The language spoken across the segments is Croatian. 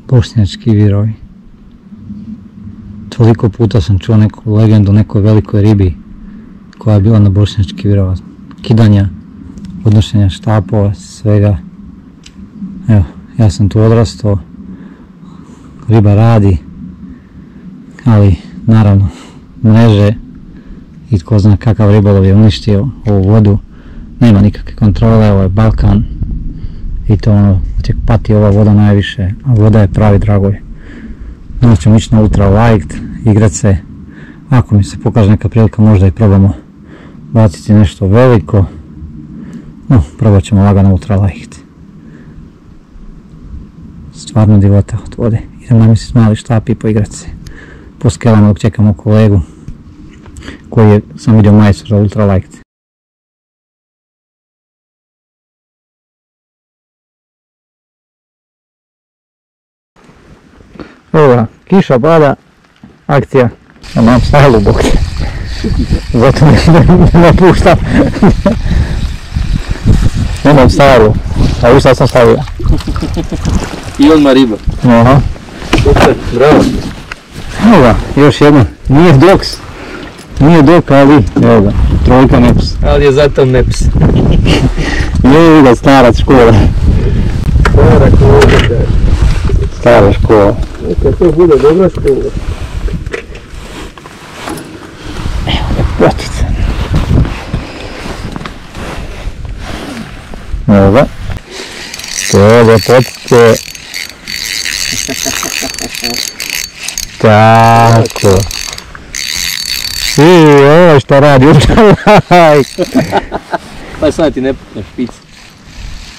Bošnjački virovi. Toliko puta sam čuo neku legendu o nekoj velikoj ribi koja je bila na Bošnjački virova. Kidanja, odnošenja štapova, svega. Evo, ja sam tu odrastao, riba radi, ali naravno mreže i tko zna kakav ribolov je uništio ovu vodu. Nema nikakve kontrole, ovo je Balkan i to ono, tek pati ova voda najviše, a voda je pravi dragoj. Danas ćemo ići na ultra light, igrat se, ako mi se pokaže neka prilika možda i probamo baciti nešto veliko. No, probat ćemo lagano ultra light. Stvarno divota od vode. Idemo namjestiti mali štap i poigrat se po skelama dok čekamo kolegu koji je sam vidio majstor za ultra light. Evo, kiša pada, akcija. Ja mam stajalo bok. Zato ne puštam. Nemam stajalo, a vi sad sam stavio. I odmah riba. Aha. Super, bravo. Evo ga, još jedno. Nije doks. Nije dok, ali evo ga, trojka neps. Ali je zato neps. Je ga, stara škola. Stara škola, kaže. Stara škola. Neka to bude dobra škola. Evo ga, potica. Evo ga. Evo potice. Tako. I ovo što radi, Pa sad ti ne pukne špic.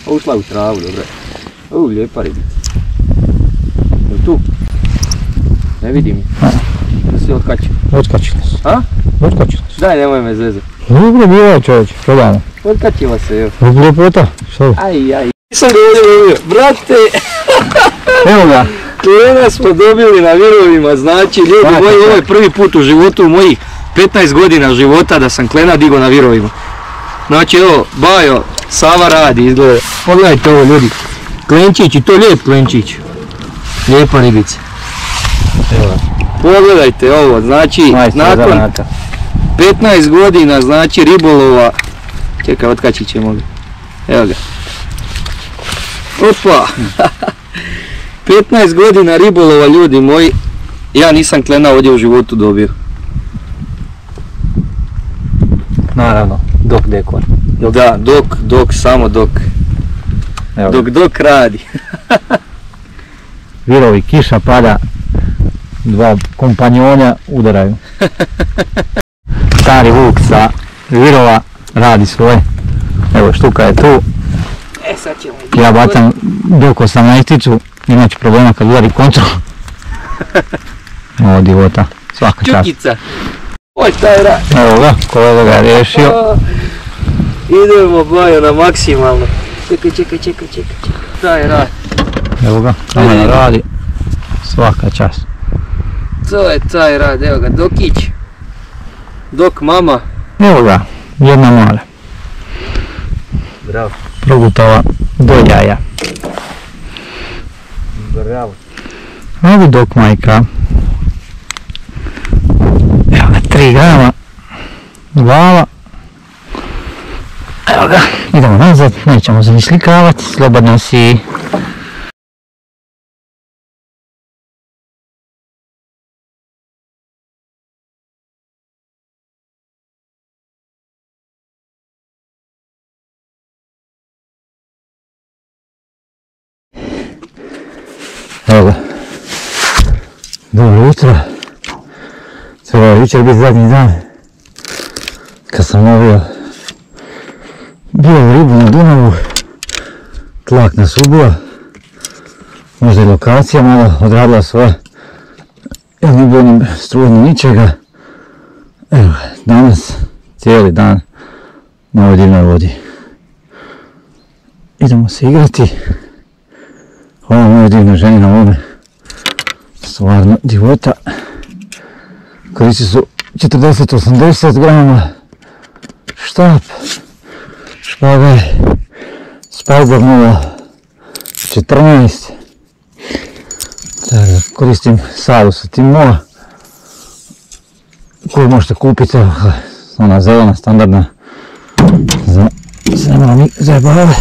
Ušla u travu, dobro. Lijepa ribica. Je tu? Ne vidim. Da si otkačio. Otkačila se. A? Otkačila se. Daj, nemoj me zezati. Dobro bilo čovječ, prodajmo. Otkačila se, evo. Dobro puta, što? Aj. Nisam ga ovdje lovio. Brate! Evo ga. Klena smo dobili na virovima, znači ljudi moji, ovo je prvi put u životu u mojih 15 godina života da sam klena digo na virovima. Znači evo, Bajo, Sava radi, izgleda. Pogledajte ovo ljudi. Klenčić i to lijep klenčić. Lijepa ribica. Evo. Pogledajte ovo, znači nakon 15 godina znači ribolova. Čekaj, otkačit ćemo ga. Evo ga. Opa! 15 godina ribolova ljudi moji. Ja nisam klena ovdje u životu dobio. Naravno, dok dekor. Da, dok, samo dok. Evo. Dok radi. Virovi, kiša pada, dva kompanjona udaraju. Stari vuk sa virova radi svoje. Evo, štuka je tu. Sad ćemo. Ja bacam dok 18-icu, inače problema kad udari kontru. Ovo divota, svaka čast. Čukica. Oj, taj rad. Evo ga, kolega ga je riješio. Idemo Bajo na maksimalno. Čekaj. Taj rad. Evo ga, kamera radi, svaka čast. To je taj rad, evo ga, Dokić. Dok mama. Evo ga, jedna mala. Bravo. Progutala do jaja. Bravo. Evo dok majka. Evo ga, 3 grama. Glava. Evo ga, idemo nazad, nećemo se ni slikavati, slobodno si. Evo ga. Dobro jutro. Trebao je jučer biti zadnji dan kad sam lovio bijelu ribu na Dunavu. Tlak nas ubio. Možda i lokacija malo odradila svoje. Ja nije bilo ni struje ni ničega. Evo, danas cijeli dan na ovoj divnoj vodi. Idemo se igrati. Ovo moja divna ženi na ovome. Stvarno divota. Koristi su 40-80 grama. Štap. Špagaj. Spider 0. 14. Koristim sadu sa Timoa koju možete kupiti, ona zelena, standardna za sve zajebave.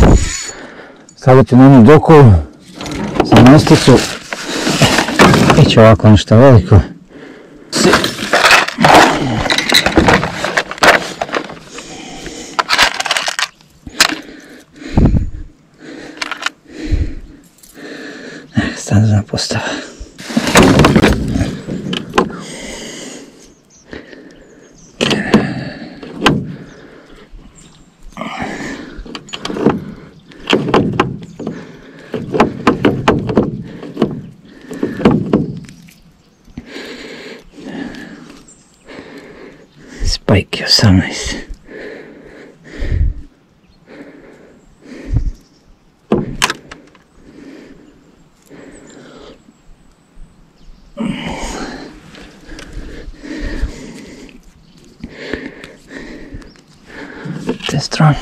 Stavljate na jednu dokovu za nasticu i će ovako nešto veliko. Standardna postava. Spike 18. Test run.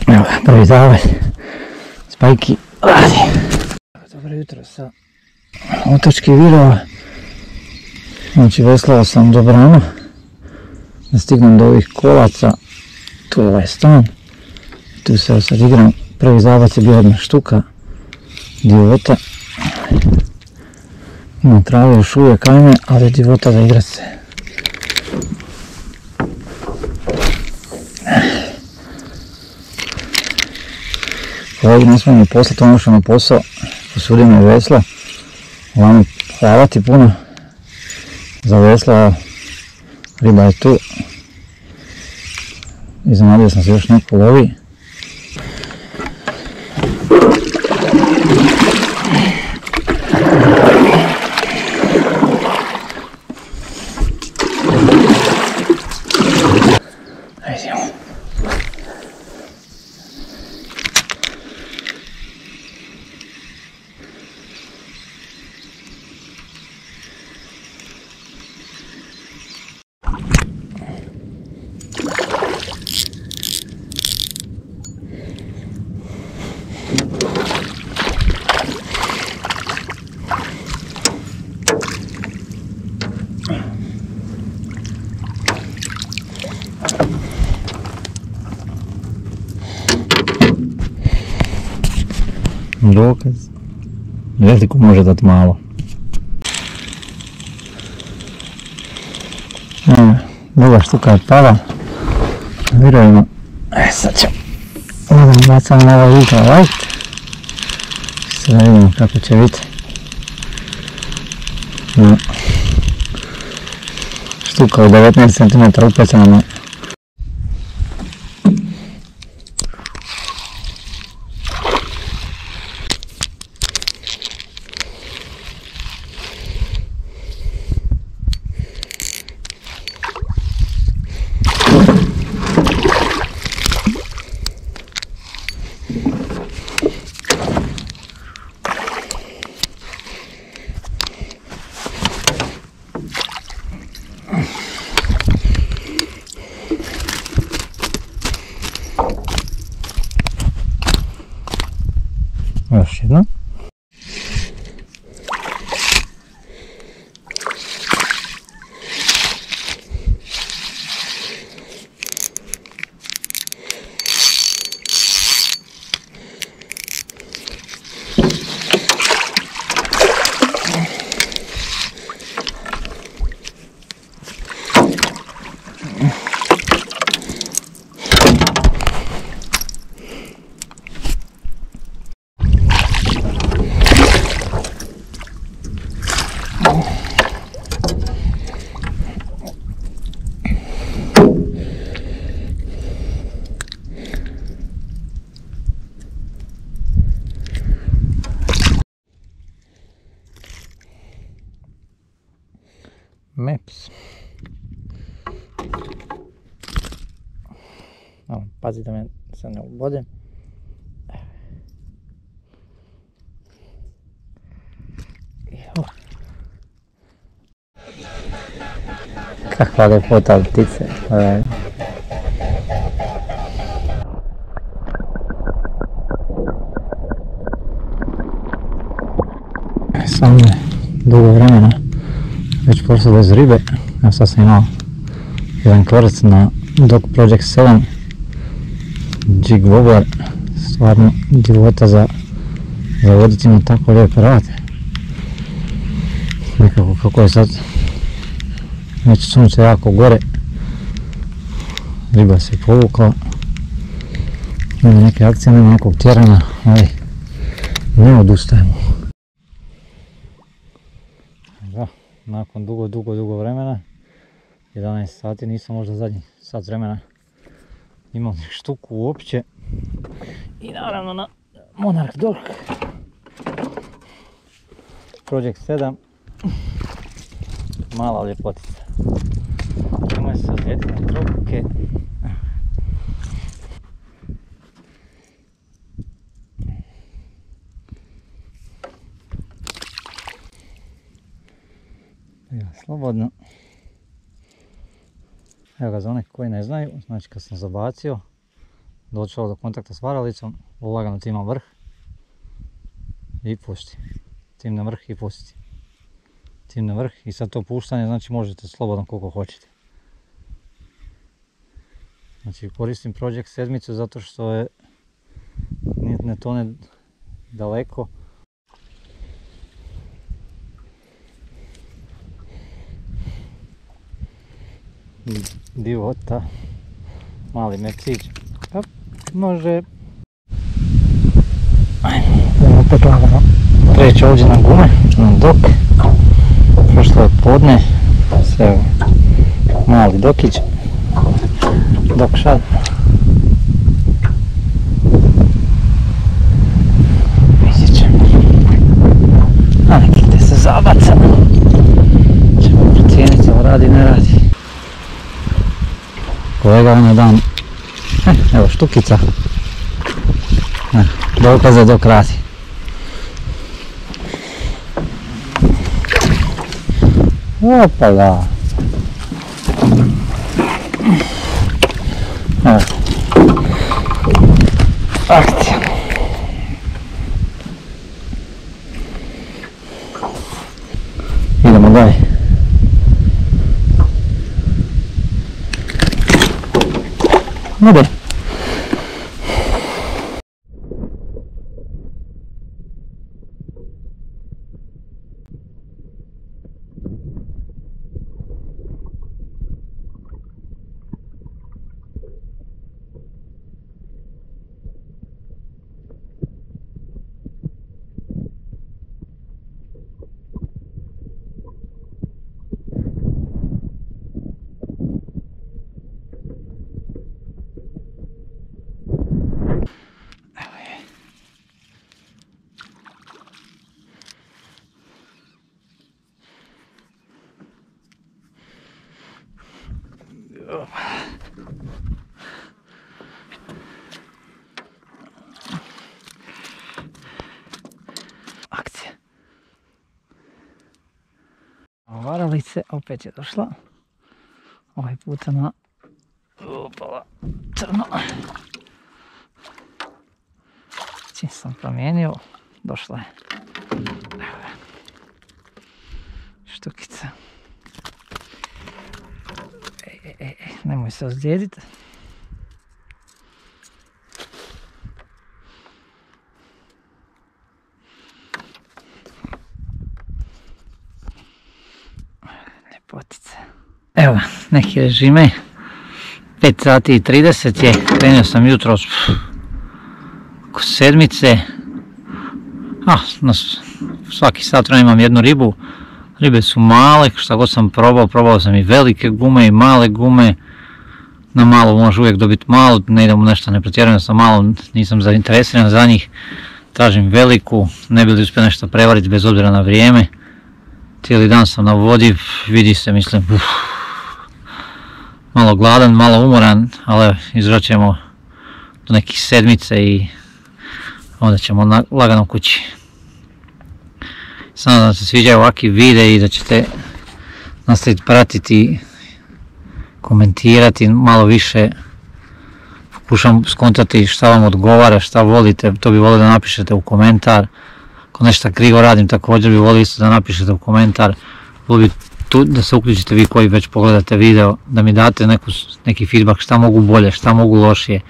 Evo, prvi zavalj, Spajki radi. Dobro jutro sa otočkih virova. Znači veslao sam do brana da stignem do ovih kolaca. Tu je ovaj stan. Tu se sad igram. Prvi zabac je bio jedna štuka divota. Ima trave još uvijek ajme, ali divota za igrat se. Ovdje ne smijem poslati ono što na posao, posudio me vesla, ovamo hvala ti puno za vesla, riba je tu, iznenadio sam se još neko lovi. Dokaz, veliko može dati malo. Druga štuka je pala, virovima. Sad ćemo, bacamo na ovaj ultralight, sad vidimo kako će biti. Štuka od 19 cm upecana na Maps. Pazi da me se ne ubodem. Kakva ljepota od ptice. Sam je dugo vremena već prošlo bez ribe. Ja sad sam imao jedan kvrc na Dog Project 7 Jig Wobbler, stvarno divota za voditi na tako lijepe rate. Nekako kako je sad već sunce jako gore, riba se povukla, nema neke akcije, nema nekog tjeranja, ali ne odustajemo. Da, nakon dugo vremena, 11 sati, nisam možda zadnji sat vremena imao štuku uopće. I naravno na Monarch Dog Project 7, mala ljepotica. Nemoj se odljeti na trbuke. Evo, slobodno. Evo ga, za one koji ne znaju, znači kad sam zabacio, došao do kontakta s varalicom, lagano timam vrh i pusti. Tim na vrh i pusti. Tim na vrh i sad to puštanje, znači možete slobodno koliko hoćete. Znači koristim Project 7 zato što je ne tone daleko. Divota, mali mepsić, može opet lagano preći ovdje na gume, na dok, prošlo je podne, sve mali dokić, dok šad. Vidjet ćemo, a nekite se zabaca, ćemo procijeniti ovo radi ne radi. Kolega on je dan, evo štukica, dokaze dok radi. Opala! Evo, akcija. Idemo dalje. Ide. Akcija. Varalice opet je došla. Ovaj puta na opala crno. Čim sam promijenio, došla je. Štukica. Nemoj se ozlijediti. Ljepotice. Evo, neki režime. 5 sati i 30 je. Krenio sam jutros oko 7. Svaki sat imam jednu ribu. Ribe su male, šta god sam probao sam i velike gume i male gume. Na malo može uvijek dobiti malo, ne idem u nešto, ne pretjerujem sa malom, nisam zainteresiran za njih. Tražim veliku, ne bi li uspio nešto prevariti bez obzira na vrijeme. Cijeli dan sam na vodi, vidi se, mislim, malo gladan, malo umoran, ali izraćemo do nekih 7 i onda ćemo lagano kući. Samo da vam se sviđaju ovakvi videi i da ćete nastaviti pratiti, komentirati malo više. Pokušam skontati šta vam odgovara, šta volite, to bi volio da napišete u komentar. Ako nešto krivo radim, također bi volio isto da napišete u komentar. Volio bi tu da se uključite vi koji već pogledate video, da mi date neki feedback šta mogu bolje, šta mogu lošije.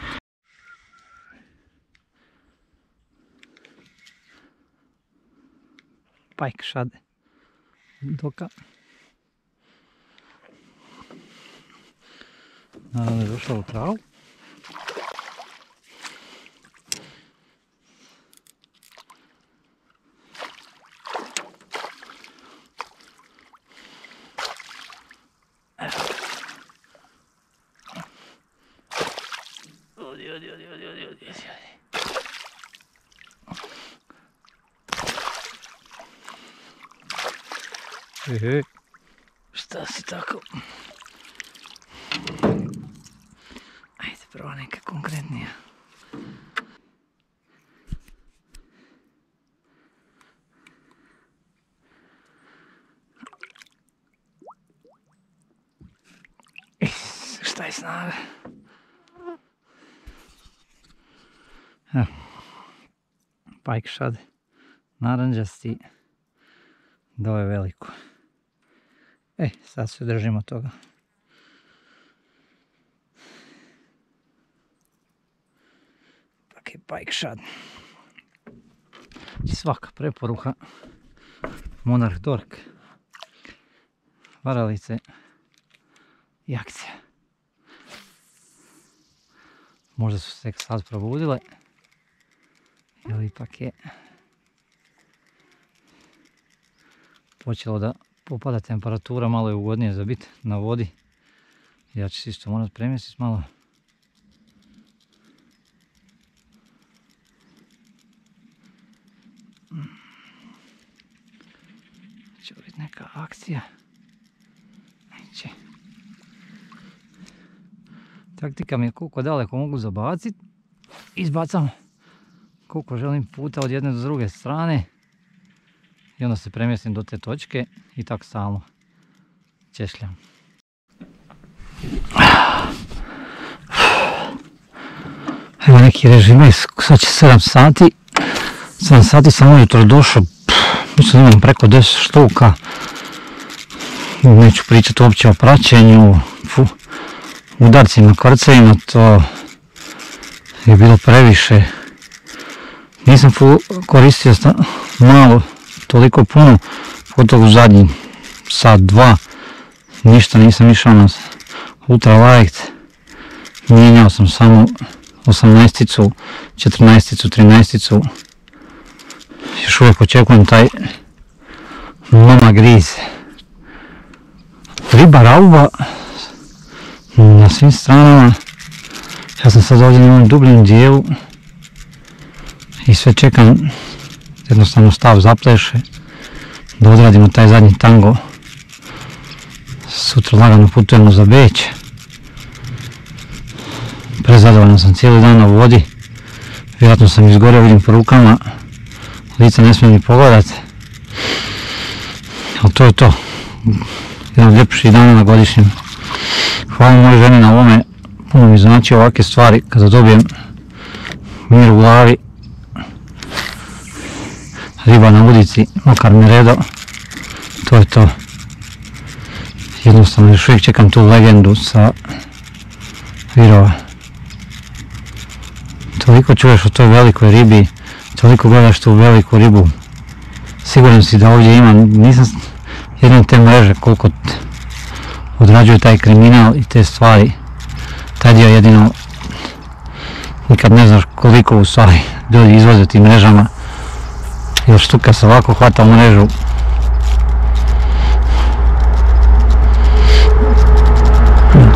Pike shad. Doka. Naravno je došao u travu. Šta si tako? Ajde, prva neka konkretnija. Šta je snaga? Evo. Pike shad. Naranđasti. Dao je veliko. Sad se držimo toga. Pak je pike shad. I svaka preporuka. Monarch Dork. Varalice i akcija. Možda su se tek sad probudile. Ili ipak je počelo da popada temperatura, malo je ugodnije za biti na vodi. Ja ću se isto morat premjestiti malo. Će biti neka akcija. Neće. Taktika mi je koliko daleko mogu zabaciti. Izbacam koliko želim puta od jedne do druge strane. I onda se premjestim do te točke i tako stalno češljam. Evo neki režim, sad će 7 sati. 7 sati sam ujutro došao, mislim da imam preko 10 štuka. Neću pričati uopće o praćenju, udarcima, kvrcajima, to je bilo previše. Nisam koristio malo, toliko puno, pogotovo u zadnji sat, 2, ništa nisam išao na ultralight, mijenjao sam samo 18-icu, 14-icu, 13-icu, još uvijek očekujem taj mama griz. Riba rauba na svim stranama, ja sam sad ovdje na ovom dubljem dijelu i sve čekam, jednostavno stav zapleše, da odradimo taj zadnji tango. Sutra lagano putujemo za Beč. Prezadovoljan sam cijeli dan na vodi, vjerojatno sam izgorio, vidim po rukama, lica ne smijem ni pogledat, ali to je to, jedan od ljepših dana na godišnjem. Hvala mojoj ženi na ovome, puno mi znači ovakve stvari, kada dobijem mir u glavi. Riba na udici, makar Meredo, to je to. Jednostavno još uvijek čekam tu legendu sa Virova. Toliko čuješ o toj velikoj ribi, toliko gledaš tu veliku ribu. Siguran si da ovdje ima, nisam jednom te mreže koliko odrađuje taj kriminal i te stvari. Taj dio jedino, nikad ne znaš koliko u stvari ljudi izvoze tim mrežama. Jer štuka se ovako hvata u mrežu.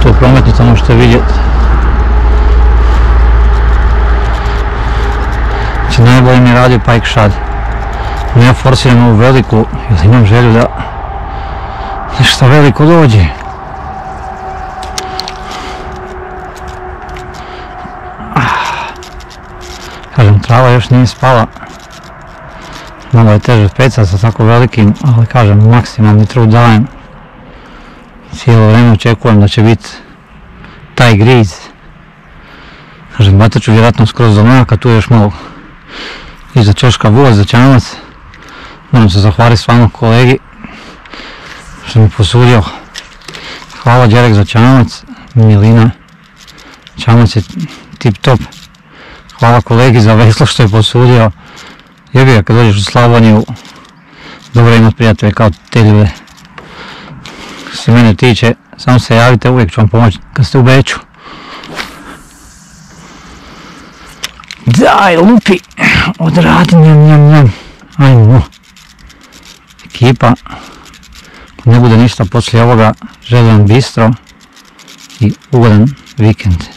Tu prometnica možete vidjeti. Znači najbolje mi je radio pike shad. Ja forsiram ovu veliku jer imam želju da Nešto veliko dođe. Kažem, trava još nije spala. Malo je teže peca sa tako velikim, ali kažem, maksimalni trud dajem. Cijelo vrijeme očekujem da će biti taj griz. Kažem, batat ću vjerojatno skroz do mraka, tu je još malo iza čoška voz za čamac. Moram se zahvaliti stvarno kolegi što mi posudio. Hvala Đerek za čamac, Milina. Čamac je tip top. Hvala kolegi za veslo što je posudio. Jebi ga, kad dođeš u Slavoniju, dobro je imati prijatelje kao te ljude. Što se mene tiče, samo se javite, uvijek ću vam pomoći kad ste u Beču. Daj, lupi, odradi, njam. Ajmo. Ekipa, ako ne bude ništa poslije ovoga, želim vam bistro i ugodan vikend.